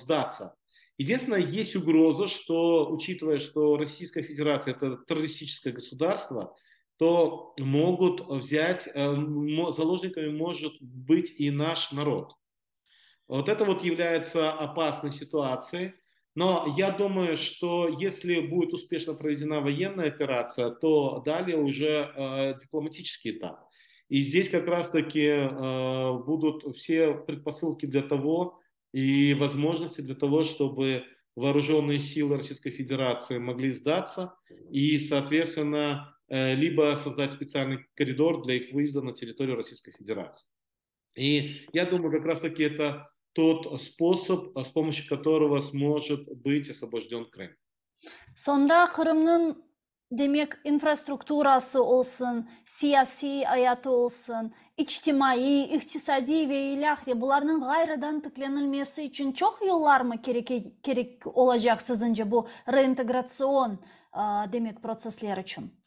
сдаться. Единственное, есть угроза, что, учитывая, что Российская Федерация это террористическое государство, то могут взять, заложниками может быть и наш народ. Вот это вот является опасной ситуацией. Но я думаю, что если будет успешно проведена военная операция, то далее уже дипломатический этап. И здесь как раз-таки будут все предпосылки для того и возможности для того, чтобы вооруженные силы Российской Федерации могли сдаться и, соответственно, либо создать специальный коридор для их выезда на территорию Российской Федерации. И я думаю, как раз-таки это тот способ, с помощью которого сможет быть освобожден Крым. Sonra Kırım'ın demek infrastrukturası olsun, siyasi hayatı olsun, içtimai, iktisadi ve ilahri bularının gayradan tıklanılması için çok yıllar mı gerek olacak sizce bu reintegrasyon demek prosesler için?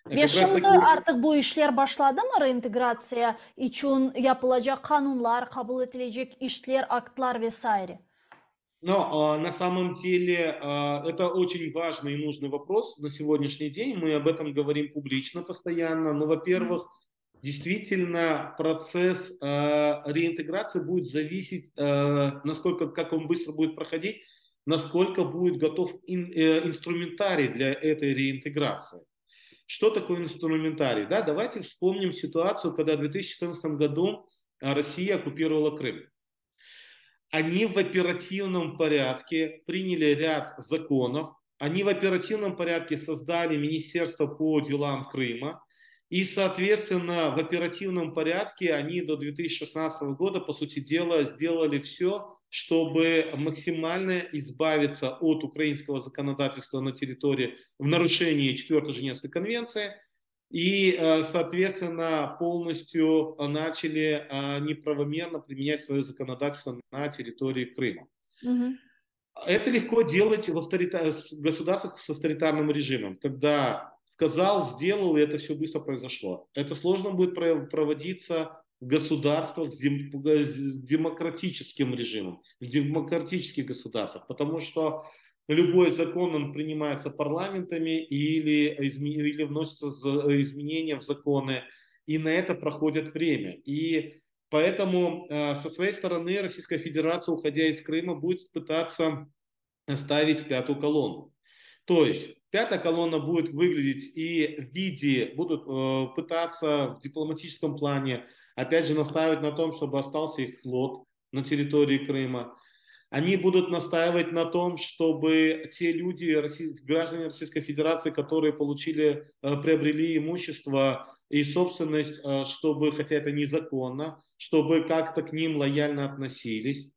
Ve şimdi artık bu işler başladı mı reintegrasiya için yapılacak kanunlar, kabul edilecek işler, aktlar vesaire? Но на самом деле это очень важный и нужный вопрос на сегодняшний день. Мы об этом говорим публично постоянно. Но, во-первых, действительно процесс реинтеграции будет зависеть, как он быстро будет проходить, насколько будет готов инструментарий для этой реинтеграции. Что такое инструментарий? Да, давайте вспомним ситуацию, когда в 2014 году Россия оккупировала Крым. Они в оперативном порядке приняли ряд законов, они в оперативном порядке создали Министерство по делам Крыма, и, соответственно, в оперативном порядке они до 2016 года, по сути дела, сделали все, чтобы максимально избавиться от украинского законодательства на территории в нарушении 4-й Женевской конвенции, и, соответственно, полностью начали неправомерно применять свое законодательство на территории Крыма. Это легко делать в государствах с авторитарным режимом, когда сказал, сделал, и это все быстро произошло. Это сложно будет проводиться в государствах с демократическим режимом, в демократических государствах, потому что любой закон, он принимается парламентами или вносятся изменения в законы, и на это проходит время. И поэтому со своей стороны Российская Федерация, уходя из Крыма, будет пытаться ставить пятую колонну. То есть пятая колонна будет выглядеть и в виде, будут пытаться в дипломатическом плане, опять же, настаивать на том, чтобы остался их флот на территории Крыма. Они будут настаивать на том, чтобы те люди, граждане Российской Федерации, которые приобрели имущество и собственность, чтобы, хотя это незаконно, чтобы как-то к ним лояльно относились.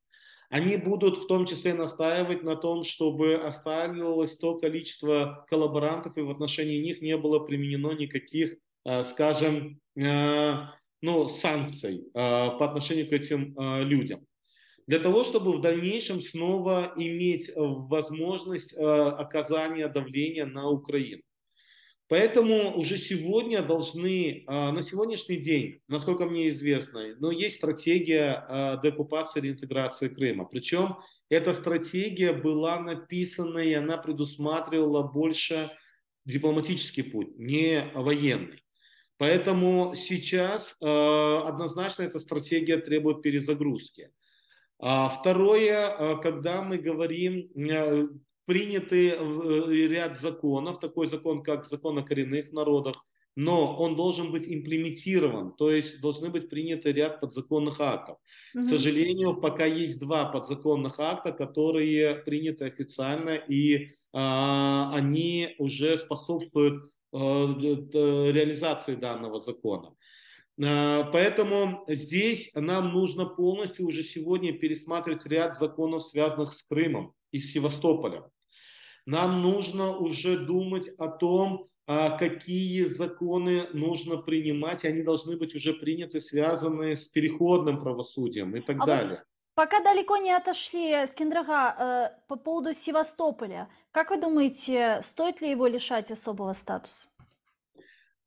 Они будут в том числе настаивать на том, чтобы осталось то количество коллаборантов, и в отношении них не было применено никаких, скажем, санкций по отношению к этим людям. Для того, чтобы в дальнейшем снова иметь возможность оказания давления на Украину. Поэтому уже сегодня должны, на сегодняшний день, насколько мне известно, есть стратегия деоккупации и реинтеграции Крыма. Причем эта стратегия была написана, и она предусматривала больше дипломатический путь, не военный. Поэтому сейчас однозначно эта стратегия требует перезагрузки. Второе, когда мы говорим, приняты ряд законов, такой закон, как закон о коренных народах, но он должен быть имплементирован, то есть должны быть приняты ряд подзаконных актов. К сожалению, пока есть два подзаконных акта, которые приняты официально, и они уже способствуют реализации данного закона. Поэтому здесь нам нужно полностью уже сегодня пересматривать ряд законов, связанных с Крымом и с Севастополем. Нам нужно уже думать о том, какие законы нужно принимать, и они должны быть уже приняты, связанные с переходным правосудием и так далее. Пока далеко не отошли с Кендрага, по поводу Севастополя, как вы думаете, стоит ли его лишать особого статуса?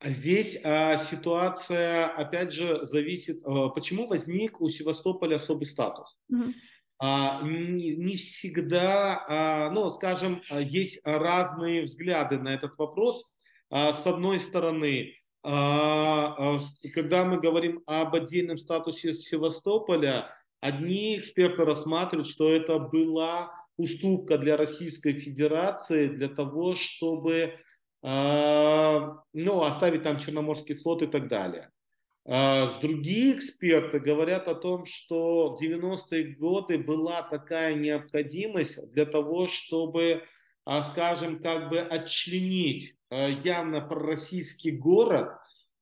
Здесь ситуация, опять же, зависит, почему возник у Севастополя особый статус. Не всегда, скажем, есть разные взгляды на этот вопрос. С одной стороны, когда мы говорим об отдельном статусе Севастополя, одни эксперты рассматривают, что это была уступка для Российской Федерации для того, чтобы оставить там Черноморский флот и так далее. Другие эксперты говорят о том, что в 90-е годы была такая необходимость для того, чтобы, скажем, как бы отчленить явно пророссийский город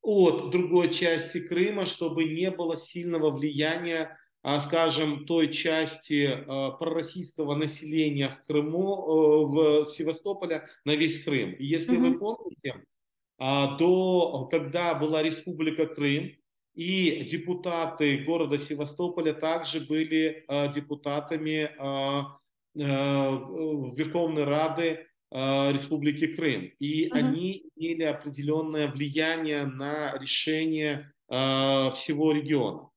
от другой части Крыма, чтобы не было сильного влияния, скажем, той части пророссийского населения в Крыму, в Севастополе на весь Крым. Если вы помните, когда была Республика Крым, и депутаты города Севастополя также были депутатами Верховной Рады Республики Крым. И они имели определенное влияние на решение всего региона.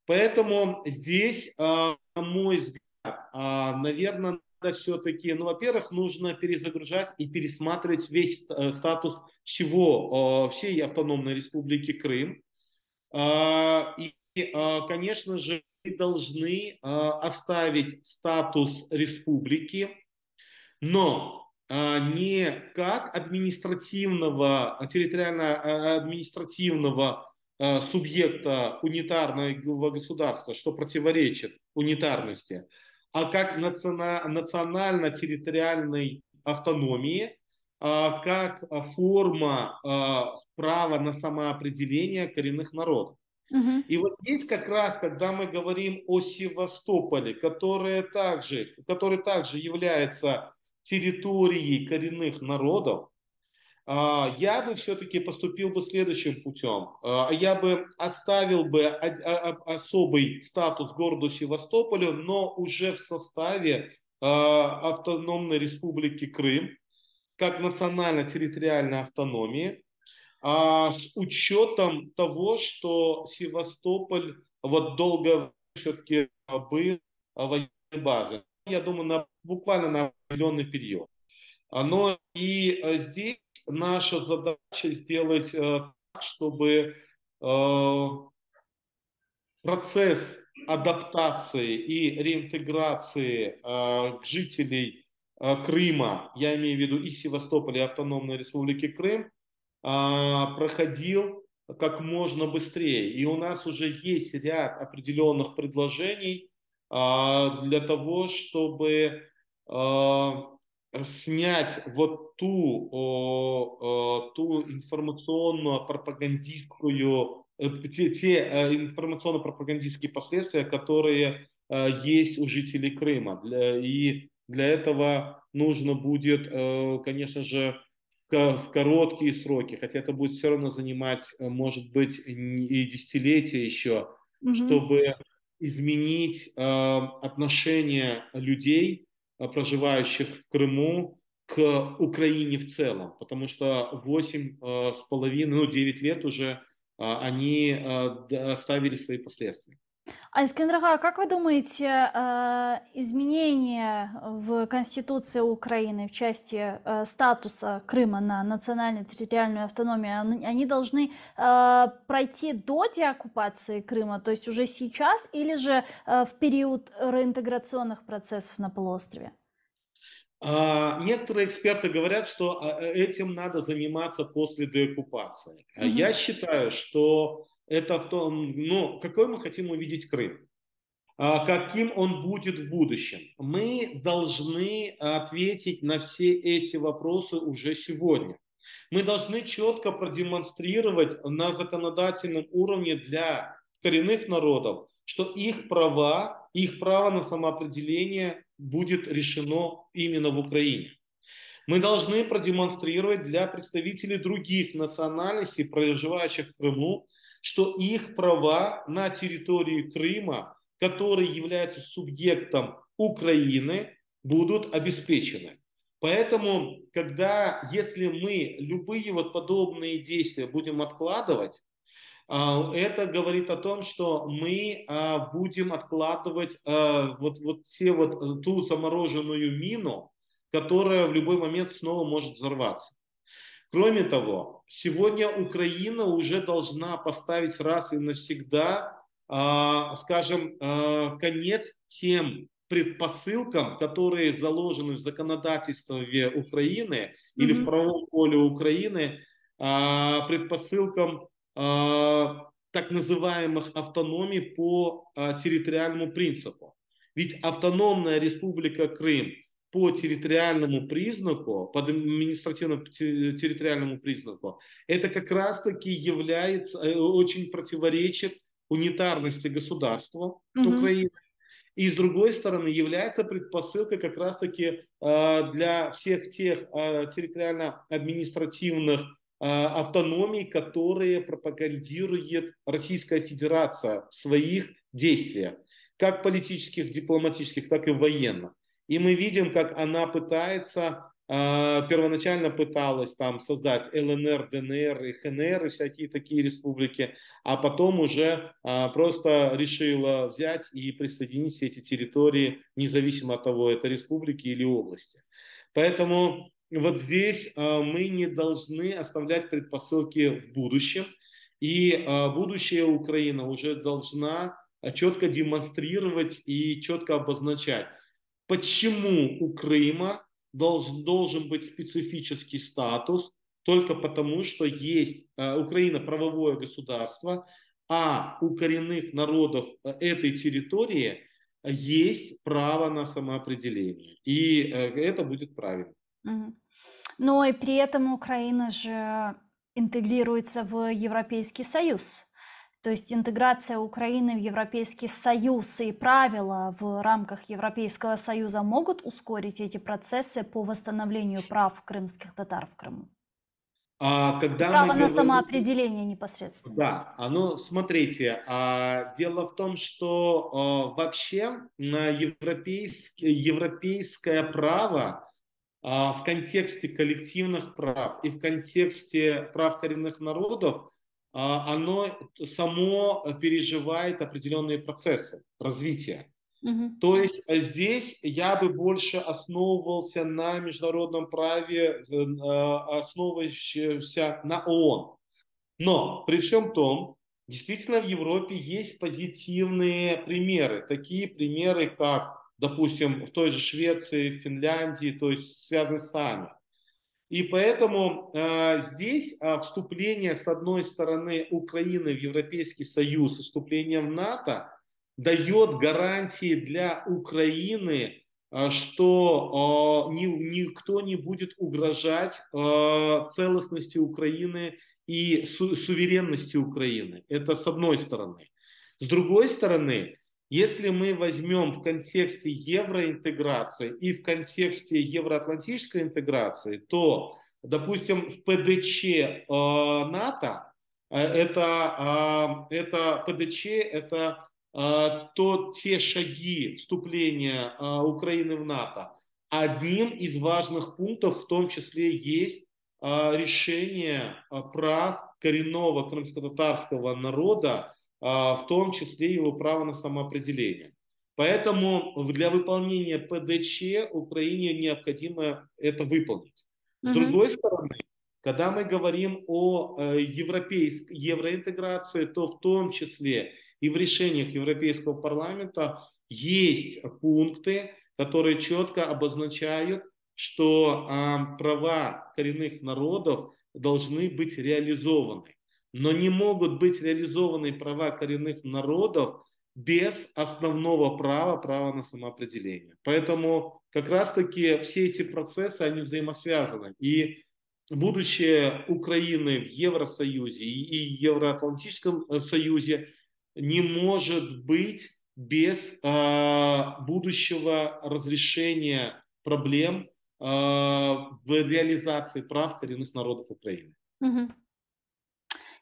Поэтому здесь, на мой взгляд, наверное, надо все-таки, во-первых, нужно перезагружать и пересматривать весь статус всей автономной республики Крым. И, конечно же, мы должны оставить статус республики, но не как территориально-административного субъекта унитарного государства, что противоречит унитарности, а как национально-территориальной автономии, как форма права на самоопределение коренных народов. И вот здесь как раз, когда мы говорим о Севастополе, который также является территорией коренных народов, я бы все-таки поступил бы следующим путем. Я бы оставил бы особый статус городу Севастополю, но уже в составе автономной республики Крым, как национально-территориальной автономии. с учетом того, что Севастополь вот долго все-таки был военной базой. Я думаю, буквально на определенный период. Но и здесь наша задача сделать так, чтобы процесс адаптации и реинтеграции жителей Крыма, я имею в виду и Севастополя, и Автономной Республики Крым, проходил как можно быстрее. И у нас уже есть ряд определенных предложений для того, чтобы снять вот ту информационно-пропагандистскую, те информационно-пропагандистские последствия, которые есть у жителей Крыма. И для этого нужно будет, конечно же, в короткие сроки, хотя это будет все равно занимать, может быть, и десятилетия еще, Мгм. чтобы изменить отношение людей, проживающих в Крыму, к Украине в целом, потому что 8,5, ну 9 лет уже они оставили свои последствия. А Искандер Ага, как вы думаете, изменения в Конституции Украины в части статуса Крыма на национально-территориальную автономию, они должны пройти до деоккупации Крыма, то есть уже сейчас, или же в период реинтеграционных процессов на полуострове? Некоторые эксперты говорят, что этим надо заниматься после деоккупации. Мгм. Я считаю, что это в том, ну, какой мы хотим увидеть Крым, каким он будет в будущем. Мы должны ответить на все эти вопросы уже сегодня. Мы должны четко продемонстрировать на законодательном уровне для коренных народов, что их право на самоопределение будет решено именно в Украине. Мы должны продемонстрировать для представителей других национальностей, проживающих в Крыму, что их права на территории Крыма, который является субъектом Украины, будут обеспечены. Поэтому, если мы любые вот подобные действия будем откладывать, это говорит о том, что мы будем откладывать ту замороженную мину, которая в любой момент снова может взорваться. Кроме того, сегодня Украина уже должна поставить раз и навсегда, конец тем предпосылкам, которые заложены в законодательстве Украины или в Мгм. правовом поле Украины, предпосылкам так называемых автономий по территориальному принципу. Ведь автономная республика Крым по территориальному признаку, по административно-территориальному признаку, это как раз-таки является, очень противоречит унитарности государства Мгм. Украины. И с другой стороны, является предпосылкой как раз-таки для всех тех территориально-административных автономий, которые пропагандирует Российская Федерация в своих действиях, как политических, дипломатических, так и военных. И мы видим, как она пытается, первоначально пыталась там создать ЛНР, ДНР и ХНР и всякие такие республики, а потом уже просто решила взять и присоединить все эти территории, независимо от того, это республики или области. Поэтому вот здесь мы не должны оставлять предпосылки в будущем, и будущее Украина уже должна четко демонстрировать и четко обозначать, почему у Крыма должен быть специфический статус, только потому, что есть Украина правовое государство, а у коренных народов этой территории есть право на самоопределение. И это будет правильно. Мгм. Но и при этом Украина же интегрируется в Европейский Союз. То есть интеграция Украины в Европейский Союз и правила в рамках Европейского Союза могут ускорить эти процессы по восстановлению прав крымских татар в Крыму? А И когда мы право на говорим, самоопределение непосредственно. да, смотрите, дело в том, что вообще европейское право в контексте коллективных прав и в контексте прав коренных народов, оно само переживает определенные процессы развития. Мгм. То есть здесь я бы больше основывался на международном праве, основывающемся на ООН. Но при всем том, действительно в Европе есть позитивные примеры. Такие примеры, как, допустим, в той же Швеции, Финляндии, то есть связаны с нами. И поэтому здесь вступление, с одной стороны, Украины в Европейский Союз, и вступление в НАТО дает гарантии для Украины, что никто не будет угрожать целостности Украины и суверенности Украины. Это с одной стороны. С другой стороны, если мы возьмем в контексте евроинтеграции и в контексте евроатлантической интеграции, то, допустим, в ПДЧ НАТО, это ПДЧ, это те шаги вступления Украины в НАТО. Одним из важных пунктов в том числе есть решение прав коренного крымско-татарского народа, в том числе его право на самоопределение. Поэтому для выполнения ПДЧ Украине необходимо это выполнить. С Мгм. другой стороны, когда мы говорим о европейской евроинтеграции, то в том числе и в решениях Европейского парламента есть пункты, которые четко обозначают, что права коренных народов должны быть реализованы. Но не могут быть реализованы права коренных народов без основного права, права на самоопределение. Поэтому как раз-таки все эти процессы, они взаимосвязаны. И будущее Украины в Евросоюзе и Евроатлантическом союзе не может быть без будущего разрешения проблем в реализации прав коренных народов Украины. Мгм.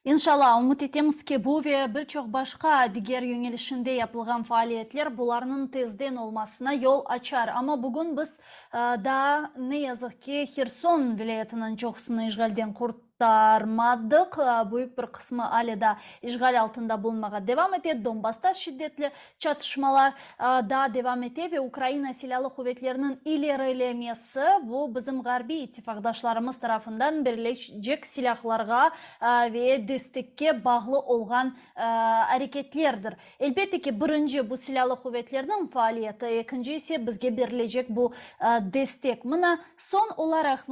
Иншалла, умут етемізге бөве бір чоқ башқа дигер юнелішінде yapılған фаалиетлер бұларының тезден olmasına yol açar. Ama bugün biz da ne yazık ki Херсон vilayetinin çoğusunu işgalden kurtarmadık. Büyük bir kısmı hala da işgal altında bulunmağa devam ediyor. Donbas'ta şiddetli çatışmalar da devam ediyor ve Ukrayna Silahlı Kuvvetleri'nin ilerlemesi bu bizim Garbi ittifakdaşlarımız tarafından verilecek silahlarga ve destekке bağlı olan hareketlerdir. Elbette ki birinci bu silahlı kuvvetlerinin faaliyeti, ikinci ise bizge verilecek bu destek. Mına son olarak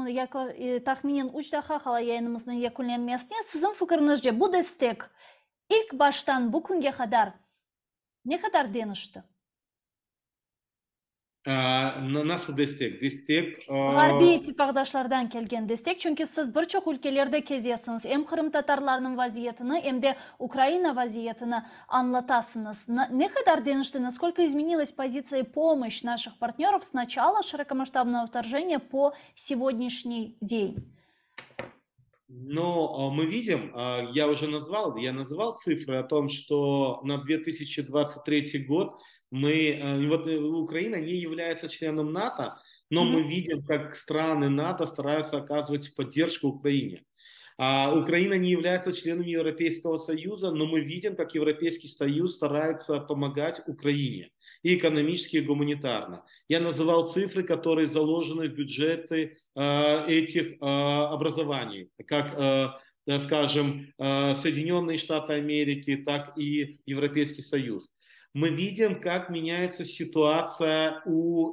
tahminen 3 daha hala yayınımızın yakınlanmasına sizin fikrinizce bu destek ilk baştan bu günge kadar ne kadar denişti? Nasıl destek? Destek Garbi ittifakdaşlardan kelgen destek. Çünkü siz birçok ülkelerde keziyasınız. Hem Kırım Tatarlarının vaziyetini hem de Украина vaziyetini anlatasınız. Не kadar denişti, насколько изменилась позиция и помощь наших партнеров с начала широкомасштабного вторжения по сегодняшний день? Но мы видим, я назвал цифры о том, что на 2023 год Украина не является членом НАТО, но мы видим, как страны НАТО стараются оказывать поддержку Украине. Украина не является членом Европейского Союза, но мы видим, как Европейский Союз старается помогать Украине и экономически, и гуманитарно. Я называл цифры, которые заложены в бюджеты этих образований, как, скажем, Соединенные Штаты Америки, так и Европейский Союз. Мы видим, как меняется ситуация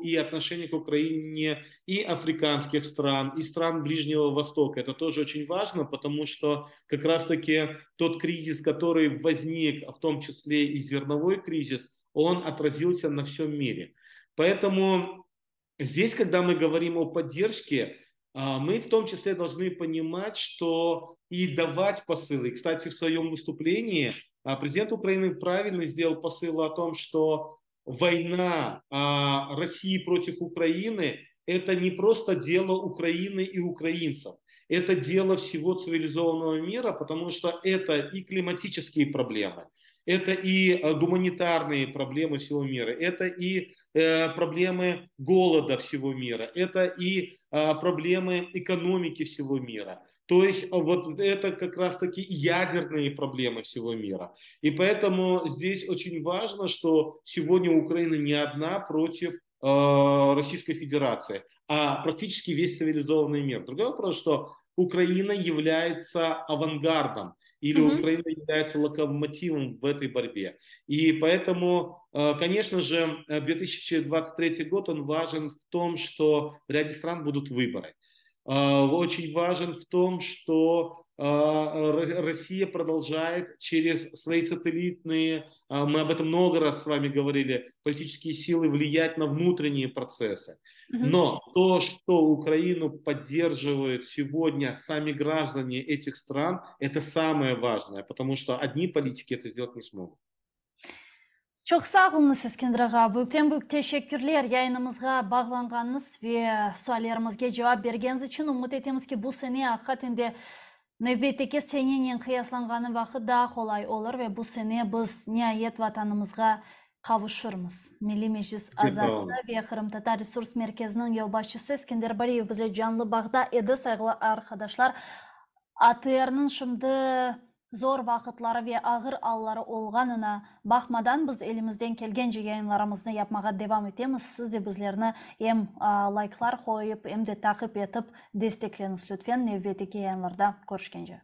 и отношение к Украине и африканских стран, и стран Ближнего Востока. Это тоже очень важно, потому что как раз-таки тот кризис, который возник, в том числе и зерновой кризис, он отразился на всем мире. Поэтому здесь, когда мы говорим о поддержке, мы в том числе должны понимать, что и давать посылы. Кстати, в своем выступлении президент Украины правильно сделал посыл о том, что война России против Украины – это не просто дело Украины и украинцев. Это дело всего цивилизованного мира, потому что это и климатические проблемы, это и гуманитарные проблемы всего мира, это и проблемы голода всего мира, это и проблемы экономики всего мира. То есть вот это как раз-таки ядерные проблемы всего мира. И поэтому здесь очень важно, что сегодня Украина не одна против Российской Федерации, а практически весь цивилизованный мир. Другой вопрос, что Украина является авангардом или Мгм. Украина является локомотивом в этой борьбе. И поэтому, конечно же, 2023 год, он важен в том, что в ряде стран будут выборы. Очень важен в том, что Россия продолжает через свои сателлитные, мы об этом много раз с вами говорили, политические силы влиять на внутренние процессы. Мгм. Но то, что Украину поддерживают сегодня сами граждане этих стран, это самое важное, потому что одни политики это сделать не смогут. Çok sağ olunuz İskender ağa. Büyük teşekkürler yayınımızga bağlanganınız ve suallarımızga cevap bergeniz için. Umut etemiz ki bu sene hakikaten növbetdeki seneyle kıyaslanğanı vakit daha kolay olur ve bu sene biz nihayet vatanımızga kavuşuruz. Milli Meclis azası ve Kırım Tatar Resurs Merkezi'nin yol başçısı İskender Bariyev bizle canlı bağda edi. Saygılı arkadaşlar. ATR-ның şimdi zor vakitlari ve ağır alları olganına bakmadan biz elimizden kelgence yayınlarımızı yapmağa devam etemiz. Siz de bizlerini hem like'lar koyup hem de takip etip destekleniz lütfen. Növbetdeki yayınlarda görüşkence.